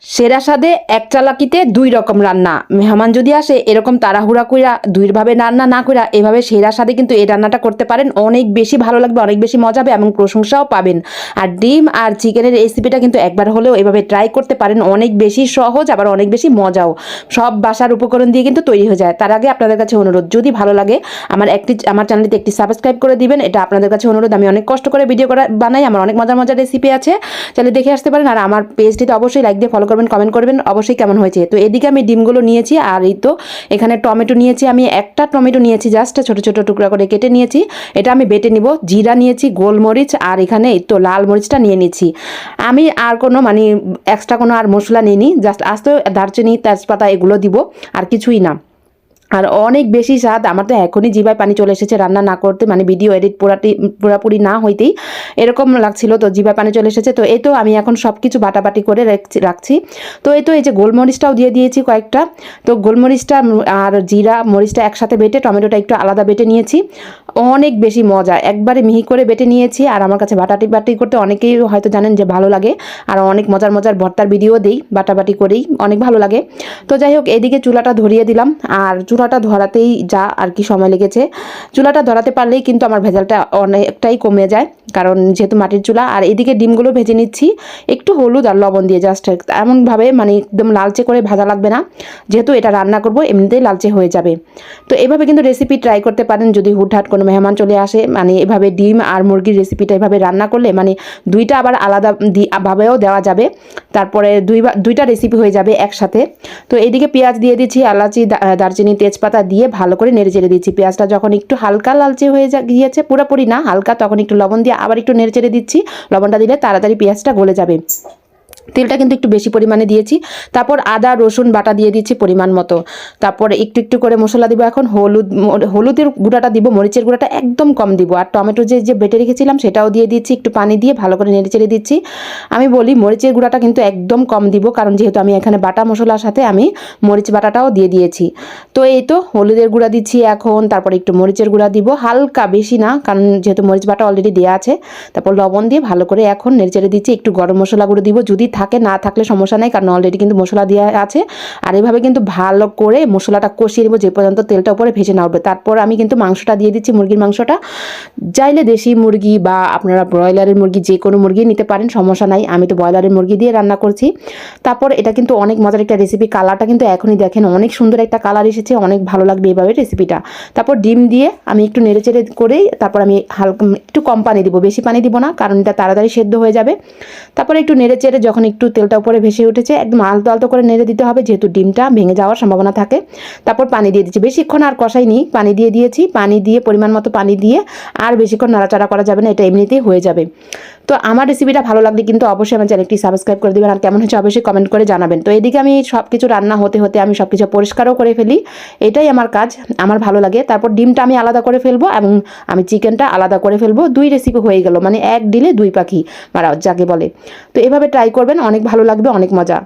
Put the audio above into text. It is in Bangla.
সেরা স্বাদে এক চালাকিতে দুই রকম রান্না। মেহমান যদি আসে এরকম তাড়াহুড়া কইরা দুইভাবে রান্না না কইরা এভাবে সেরা স্বাদে কিন্তু এই রান্নাটা করতে পারেন, অনেক বেশি ভালো লাগবে, অনেক বেশি মজা হবে এবং প্রশংসাও পাবেন। আর ডিম আর চিকেনের রেসিপিটা কিন্তু একবার হলেও এভাবে ট্রাই করতে পারেন, অনেক বেশি সহজ আবার অনেক বেশি মজাও। সব বাসার উপকরণ দিয়ে কিন্তু তৈরি হয়ে যায়। তার আগে আপনাদের কাছে অনুরোধ, যদি ভালো লাগে আমার চ্যানেলটিতে একটি সাবস্ক্রাইব করে দিবেন, এটা আপনাদের কাছে অনুরোধ। আমি অনেক কষ্ট করে ভিডিও বানাই, আমার অনেক মজার মজার রেসিপি আছে, চাইলে দেখে আসতে পারেন। আর আমার পেজটিতে অবশ্যই লাইক দিয়ে ফলো করবেন, কমেন্ট করবেন অবশ্যই কেমন হয়েছে। তো এদিকে আমি ডিমগুলো নিয়েছি, আর এই তো এখানে টমেটো নিয়েছি, আমি একটা টমেটো নিয়েছি, জাস্ট ছোট ছোট টুকরা করে কেটে নিয়েছি। এটা আমি বেটে নিব। জিরা নিয়েছি, গোলমরিচ, আর এখানে এই তো লাল মরিচটা নিয়ে নিচ্ছি। আমি আর কোনো এক্সট্রা কোনো আর মশলা নিইনি, জাস্ট আস্ত দারচিনি তেজপাতা এগুলো দিব, আর কিছুই না। আর অনেক বেশি স্বাদ, আমার তো এখনই জিভায় পানি চলে এসেছে, রান্না না করতে ভিডিও এডিট পুরাপুরি না হইতেই এরকম লাগছিল, তো জিভায় পানি চলে এসেছে। তো এই তো আমি এখন সব কিছু বাটাবাটি করে রাখছি। তো এই তো এই যে গোলমরিচটাও দিয়ে দিয়েছি কয়েকটা। তো গোলমরিচটা আর জিরা মরিচটা একসাথে বেটে টমেটোটা একটু আলাদা বেটে নিয়েছি, অনেক বেশি মজা, একবারে মিহি করে বেটে নিয়েছি। আর আমার কাছে বাটি করতে অনেকেই হয়তো জানেন যে ভালো লাগে, আর অনেক মজার মজার ভর্তার ভিডিও দিই বাটাবাটি করেই, অনেক ভালো লাগে। তো যাই হোক, এদিকে চুলাটা ধরিয়ে দিলাম, আর চুলাটা ধরাতেই যা আর কি সময় লেগেছে। চুলাটা ধরাতে পারলেই কিন্তু আমার ভেজালটা অনেকটাই কমে যায়, কারণ যেহেতু মাটির চুলা। আর এদিকে ডিমগুলো ভেজে নিচ্ছি একটু হলুদ আর লবণ দিয়ে, জাস্ট এমনভাবে একদম লালচে করে ভাজা লাগবে না, যেহেতু এটা রান্না করব এমনিতেই লালচে হয়ে যাবে। তো এভাবে কিন্তু রেসিপি ট্রাই করতে পারেন যদি হুটহাট কোনো মেহমান চলে আসে, এভাবে ডিম আর মুরগির রেসিপিটা এভাবে রান্না করলে দুইটা আবার আলাদা ভাবেও দেওয়া যাবে, তারপরে দুইটা রেসিপি হয়ে যাবে একসাথে। তো এইদিকে পেঁয়াজ দিয়ে দিচ্ছি, এলাচি দারচিনি তেজপাতা দিয়ে ভালো করে নেড়ে চেড়ে দিচ্ছি। পেঁয়াজটা যখন একটু হালকা লালচে হয়ে গিয়েছে, পুরোপুরি না হালকা, তখন একটু লবণ দিয়ে আবার একটু নেড়ে চেড়ে দিচ্ছি। লবণটা দিলে তাড়াতাড়ি পেঁয়াজটা গলে যাবে। তেলটা কিন্তু একটু বেশি পরিমাণে দিয়েছি। তারপর আদা রসুন বাটা দিয়ে দিচ্ছি পরিমাণ মতো। তারপরে একটু একটু করে মশলা দিব। এখন হলুদের গুঁড়াটা দিব, মরিচের গুঁড়াটা একদম কম দিব। আর টমেটো যে বেটে রেখেছিলাম সেটাও দিয়ে দিচ্ছি, একটু পানি দিয়ে ভালো করে নেড়ে চেড়ে দিচ্ছি। আমি বলি মরিচের গুঁড়াটা কিন্তু একদম কম দিব, কারণ যেহেতু আমি এখানে বাটা মশলার সাথে আমি মরিচ বাটাটাও দিয়ে দিয়েছি। তো এই তো হলুদের গুঁড়া দিচ্ছি এখন, তারপরে একটু মরিচের গুঁড়া দিব হালকা, বেশি না, কারণ যেহেতু মরিচ বাটা অলরেডি দেওয়া আছে। তারপর লবণ দিয়ে ভালো করে এখন নেড়ে চেড়ে দিচ্ছি। একটু গরম মশলা গুঁড়ো দিব, যদি থাকে, না থাকলে সমস্যা নেই, কারণ অলরেডি কিন্তু মশলা দেওয়া আছে। আর এভাবে কিন্তু ভালো করে মশলাটা কষিয়ে নেবো যে পর্যন্ত তেলটা উপরে ভেসে না উঠবে। তারপর আমি কিন্তু মাংসটা দিয়ে দিচ্ছি, মুরগির মাংসটা। চাইলে দেশি মুরগি বা আপনারা ব্রয়লারের মুরগি যে কোনো মুরগি নিতে পারেন, সমস্যা নাই, আমি তো ব্রয়লারের মুরগি দিয়ে রান্না করছি। তারপর এটা কিন্তু অনেক মজার একটা রেসিপি, কালারটা কিন্তু এখনই দেখেন অনেক সুন্দর একটা কালার এসেছে, অনেক ভালো লাগবে এভাবে রেসিপিটা। তারপর ডিম দিয়ে আমি একটু নেড়ে চেড়ে করেই তারপর আমি হালকা একটু কম পানি দিব, বেশি পানি দিব না, কারণ এটা তাড়াতাড়ি সেদ্ধ হয়ে যাবে। তারপরে একটু নেড়ে চেড়ে যখন একটু তেলটা উপরে ভেসে উঠেছে, একদম আলতো আলতো করে নেড়ে দিতে হবে, যেহেতু ডিমটা ভেঙে যাওয়ার সম্ভাবনা থাকে। তারপর পানি দিয়ে দিচ্ছি, বেশিক্ষণ আর কষাইনি, পানি দিয়ে দিয়েছি, পানি দিয়ে পরিমাণ মতো পানি দিয়ে আর বেশিক্ষণ নাড়াচাড়া করা যাবে না, এটা এমনিতেই হয়ে যাবে। তো আমার রেসিপিটা ভালো লাগলে কিন্তু অবশ্যই আমার চ্যানেলটি সাবস্ক্রাইব করে দেবেন, আর কেমন হচ্ছে অবশ্যই কমেন্ট করে জানাবেন। তো এদিকে আমি সব কিছু রান্না হতে হতে আমি সব কিছু পরিষ্কারও করে ফেলি, এটাই আমার কাজ, আমার ভালো লাগে। তারপর ডিমটা আমি আলাদা করে ফেলবো এবং আমি চিকেনটা আলাদা করে ফেলবো, দুই রেসিপি হয়ে গেল, এক ডিলে দুই পাখি মারা যাকে বলে। তো এভাবে ট্রাই করবেন, অনেক ভালো লাগবে, অনেক মজা।